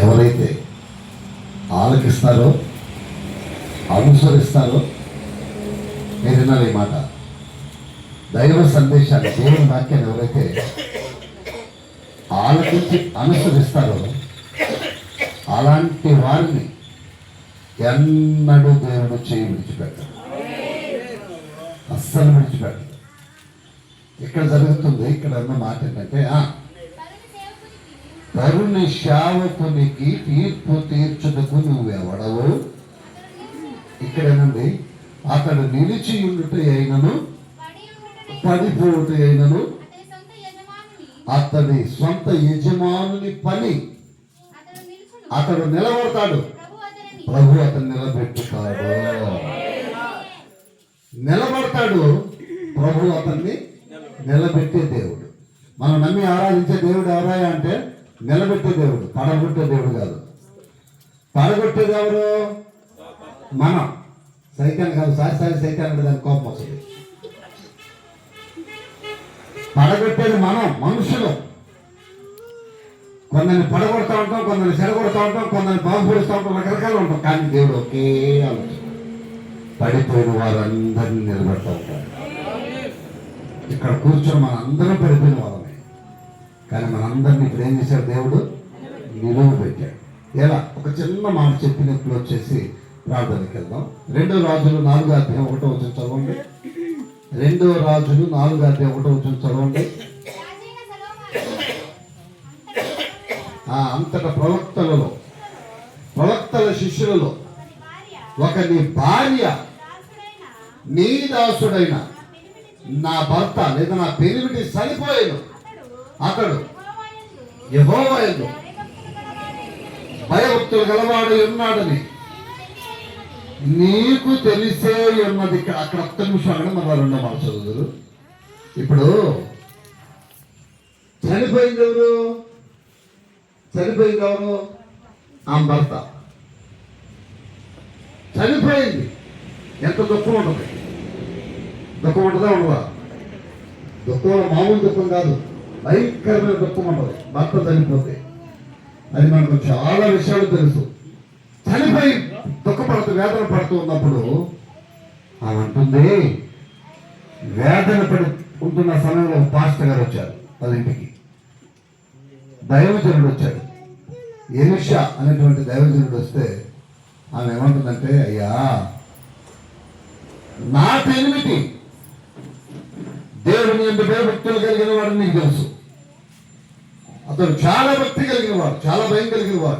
ఎవరైతే ఆలకిస్తారో అనుసరిస్తారో, మీరు విన్నారు ఈ మాట, దైవ సందేశాన్ని దేవుని వాక్యాన్ని ఎవరైతే ఆలకించి అనుసరిస్తారో అలాంటి వారిని ఎన్నడూ దేవుడు చేయి విడిచిపెట్టాడు, అస్సలు విడిచిపెట్టాడు. ఇక్కడ జరుగుతుంది, ఇక్కడ ఉన్న మాట ఏంటంటే, తరుణి సేవకునికి తీర్పు తీర్చుటకు నువ్వెవడవు. ఇక్కడేనండి, అతడు నిలిచి ఉండుట అయినను పడిపోవుట అయినను అతడి సొంత యజమానుని పని. అతడు నిలబడతాడు, ప్రభు అతను నిలబెట్టుతాడు. నిలబడతాడు, ప్రభు అతన్ని నిలబెట్టే దేవుడు. మనం నమ్మి ఆరాధించే దేవుడు ఎవరాయా అంటే నిలబెట్టే దేవుడు, పడగొట్టే దేవుడు కాదు. పడగొట్టేది ఎవరు? మనం. సైతాన్ కాదు. సారి సైతాన్ అంటే దానికి కోపం వస్తుంది. పడగొట్టేది మనం, మనుషులు. కొందరిని పడగొడతా ఉంటాం, కొందరిని చెడగొడతా ఉంటాం, కొందరిని బాగుపడుతూ ఉంటాం, రకరకాలు ఉంటాం. కానీ దేవుడు ఒకే ఆలోచన, పడిపోయిన వారందరినీ నిలబెడతా ఉంటాడు. ఇక్కడ కూర్చొని మన అందరం పడిపోయిన వాళ్ళమే, కానీ మనందరినీ ఇప్పుడు ఏం చేశాడు దేవుడు? నిలువ పెట్టాడు. ఎలా? ఒక చిన్న మాట చెప్పినప్పుడు వచ్చేసి ప్రార్థనకి వెళ్దాం. 2 రాజులు 4:1 చదవండి. 2 రాజులు 4:1 చదవండి. అంతట ప్రవక్తల శిష్యులలో ఒకని భార్య, నీ దాసుడైన నా భర్త లేదా నా పెనిమిటి చనిపోయాను, అతడు యెహోవా యందు భయభక్తులు గలవాడు ఉన్నాడని నీకు తెలిసే ఉన్నది. అక్కడ ఒక్క నిమిషం అక్కడ మన 2వ మాట చదువుతారు. ఇప్పుడు చనిపోయింది ఎవరు? ఆ భర్త చనిపోయింది. ఎంత దుఃఖం ఉంటుంది? దుఃఖం ఉంటుందా ఉండదా? దుఃఖం మామూలు దుఃఖం కాదు, భయంకరమైన దుఃఖం ఉంటుంది భర్త చనిపోతే. అది మనకు చాలా విషయాలు తెలుసు. చనిపోయి దుఃఖపడుతూ వేదన పడుతూ ఉన్నప్పుడు ఆమె అంటుంది, వేదన పడి ఉంటున్న సమయంలో పాస్టర్ గారు వచ్చారు వాళ్ళ ఇంటికి. దైవజనుడు వచ్చాడు, ఎలీషా అనేటువంటి దైవజనుడు వస్తే ఆమె ఏమంటుందంటే, అయ్యా నా పెనిమిటి దేవుని యందు భయభక్తులు కలిగిన వాడు నీకు తెలుసు. అతడు చాలా భక్తి కలిగిన వాడు, చాలా భయం కలిగిన వాడు.